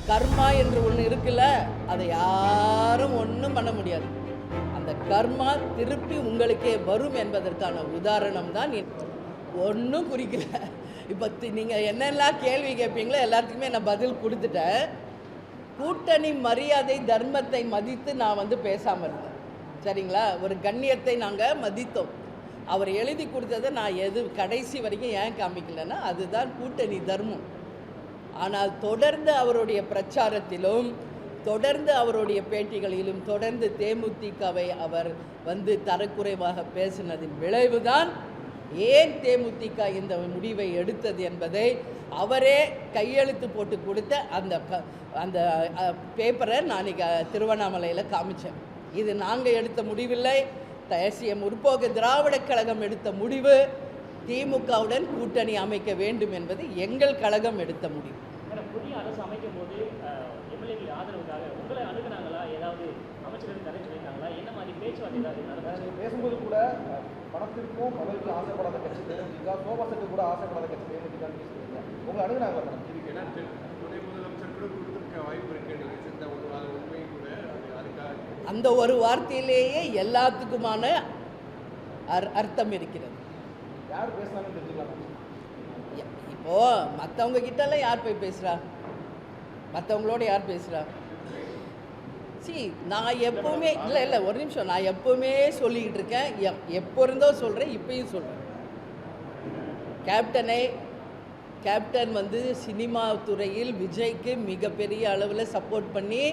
கர்மா என்று ஒன்று இருக்குல்ல, அதை யாரும் ஒன்றும் பண்ண முடியாது. அந்த கர்மா திருப்பி உங்களுக்கே வரும் என்பதற்கான உதாரணம் தான். ஒன்றும் குறிக்கல. இப்போ நீங்கள் என்னெல்லாம் கேள்வி கேட்பீங்களோ எல்லாத்துக்குமே நான் பதில் கொடுத்துட்டேன். கூட்டணி மரியாதை தர்மத்தை மதித்து நான் பேசாமல் இருந்தேன். சரிங்களா? ஒரு கண்ணியத்தை நாங்கள் மதித்தோம். அவர் எழுதி கொடுத்ததை நான் கடைசி வரைக்கும் ஏன் காமிக்கலைன்னா, அதுதான் கூட்டணி தர்மம். ஆனால் தொடர்ந்து அவருடைய பிரச்சாரத்திலும் தொடர்ந்து அவருடைய பேட்டிகளிலும் தொடர்ந்து தேமுதிகவை அவர் தரக்குறைவாக பேசினதின் விளைவுதான் ஏன் தேமுதிக இந்த முடிவை எடுத்தது என்பதை அவரே கையெழுத்து போட்டு கொடுத்த அந்த பேப்பரை நான் திருவண்ணாமலையில் காமிச்சேன். இது நாங்கள் எடுத்த முடிவில்லை, தேசிய முற்போக்கு திராவிட கழகம் எடுத்த முடிவு. திமுகவுடன் கூட்டணி அமைக்க வேண்டும் என்பது எங்கள் கழகம் எடுத்த முடிவு. புதிய அரசு அமைக்கும் போது எம்எல்ஏக்கள் ஆதரவுக்காக உங்களை அணுகுனாங்களா? ஏதாவது அமைச்சர்கள் தடை சொல்லியிருக்காங்களா? என்ன மாதிரி பேச்சுவார்த்தை பேசும்போது கூட பணத்திற்கும் பதவிக்கு ஆசைப்படாத கட்சி தேமுதிக, சோபா செட்டு கூட ஆசைப்படாத கட்சி தேமுதிக பேசுறீங்க. உங்களை அணுகுனாங்களா மேடம்? துணை முதலமைச்சர் கூட கொடுத்துருக்க வாய்ப்பு இருக்கு. உண்மை கூட அதுக்காக அந்த ஒரு வார்த்தையிலேயே எல்லாத்துக்குமான அர்த்தம் இருக்கிறது. யார் பேசினாலும் தெரிஞ்சுக்கலாம். இப்போது மற்றவங்க கிட்டலாம் யார் போய் பேசுகிறா? மற்றவங்களோட யார் பேசுகிறா? நான் எப்போவுமே இல்லை ஒரு நிமிஷம், நான் எப்போவுமே சொல்லிக்கிட்டு இருக்கேன். எப்போ இருந்தோ சொல்கிறேன், இப்பயும் சொல்கிறேன். கேப்டன் சினிமா துறையில் விஜய்க்கு மிகப்பெரிய அளவில் சப்போர்ட் பண்ணி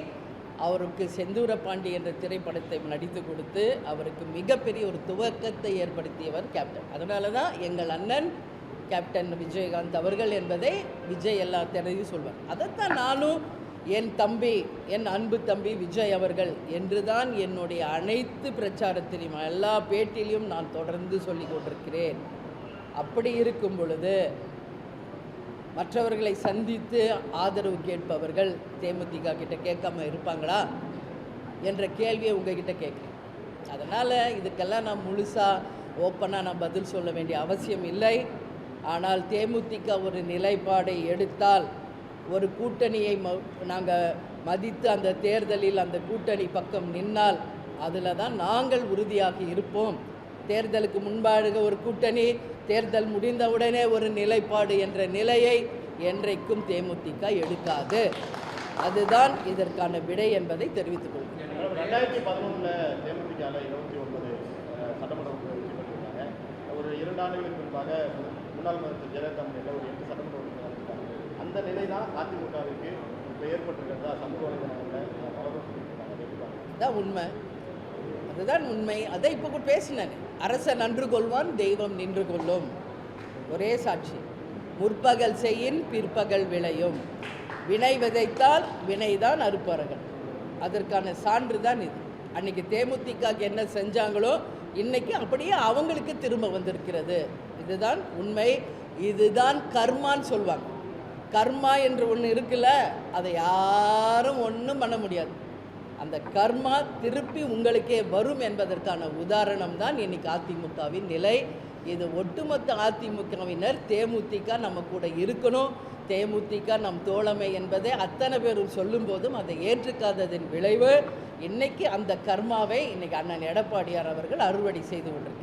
அவருக்கு செந்தூர பாண்டி என்ற திரைப்படத்தை நடித்து கொடுத்து அவருக்கு மிகப்பெரிய ஒரு துவக்கத்தை ஏற்படுத்தியவர் கேப்டன். அதனால தான் எங்கள் அண்ணன் கேப்டன் விஜயகாந்த் அவர்கள் என்பதை விஜய் எல்லா திரையும் சொல்வார். அதைத்தான் நானும் என் அன்பு தம்பி விஜய் அவர்கள் என்று தான் என்னுடைய அனைத்து பிரச்சாரத்திலையும் எல்லா பேட்டிலையும் நான் தொடர்ந்து சொல்லி கொண்டிருக்கிறேன். அப்படி இருக்கும் பொழுது மற்றவர்களை சந்தித்து ஆதரவு கேட்பவர்கள் தேமுதிக கிட்ட கேட்காம இருப்பாங்களா என்ற கேள்வியை உங்ககிட்ட கேட்குறேன். அதனால் இதுக்கெல்லாம் நான் முழுசாக ஓப்பனாக நான் பதில் சொல்ல வேண்டிய அவசியம் இல்லை. ஆனால் தேமுதிக ஒரு நிலைப்பாடை எடுத்தால், ஒரு கூட்டணியை நாங்கள் மதித்து அந்த தேர்தலில் அந்த கூட்டணி பக்கம் நின்னால் அதில் தான் நாங்கள் உறுதியாக இருப்போம். தேர்தலுக்கு முன்பாக ஒரு கூட்டணி, தேர்தல் முடிந்தவுடனே ஒரு நிலைப்பாடு என்ற நிலையை என்றைக்கும் தேமுதிக எடுக்காது. அதுதான் இதற்கான விடை என்பதை தெரிவித்துக் கொள்கிறேன். 2011 தேமுதிகவில் 29 சட்டமன்ற உறுப்பினர் பெற்றிருக்காங்க. ஒரு 2 ஆண்டுகளுக்கு முன்பாக முன்னாள் முதலமைச்சர் ஜெயலலிதா முன்னிலையில் ஒரு 8 சட்டமன்ற உறுப்பினர் இருக்காங்க. அந்த நிலை தான் அதிமுகவிற்கு இப்போ ஏற்பட்டிருக்கிறதா சமூக வலைதளங்களில் பலரும் சொல்லியிருக்காங்க. அதுதான் உண்மை, அதுதான் உண்மை. அதை இப்போ கூட பேசினேன். அரசன் நன்று கொள்வான், தெய்வம் நின்று கொள்ளும். ஒரே சாட்சி. முற்பகல் செய்யின் பிற்பகல் விளையும். வினை விதைத்தால் வினைதான் அறுப்பார்கள். அதற்கான சான்று தான் இது. அன்றைக்கி தேமுதிக என்ன செஞ்சாங்களோ இன்றைக்கி அப்படியே அவங்களுக்கு திரும்ப வந்திருக்கிறது. இதுதான் உண்மை. இதுதான் கர்மான்னு சொல்லுவாங்க. கர்மா என்று ஒன்று இருக்குல்ல, அதை யாரும் ஒன்றும் பண்ண முடியாது. அந்த கர்மா திருப்பி உங்களுக்கே வரும் என்பதற்கான உதாரணம் தான் இன்றைக்கி அதிமுகவின் நிலை. இது ஒட்டுமொத்த அதிமுகவினர் தேமுதிக நம்ம கூட இருக்கணும், தேமுதிக நம் தோழமை என்பதை அத்தனை பேரும் சொல்லும் போதும் அதை ஏற்றுக்காததின் விளைவு இன்றைக்கி அந்த கர்மாவை இன்றைக்கி அண்ணன் எடப்பாடியார் அவர்கள் அறுவடை செய்து கொண்டிருக்கிறார்.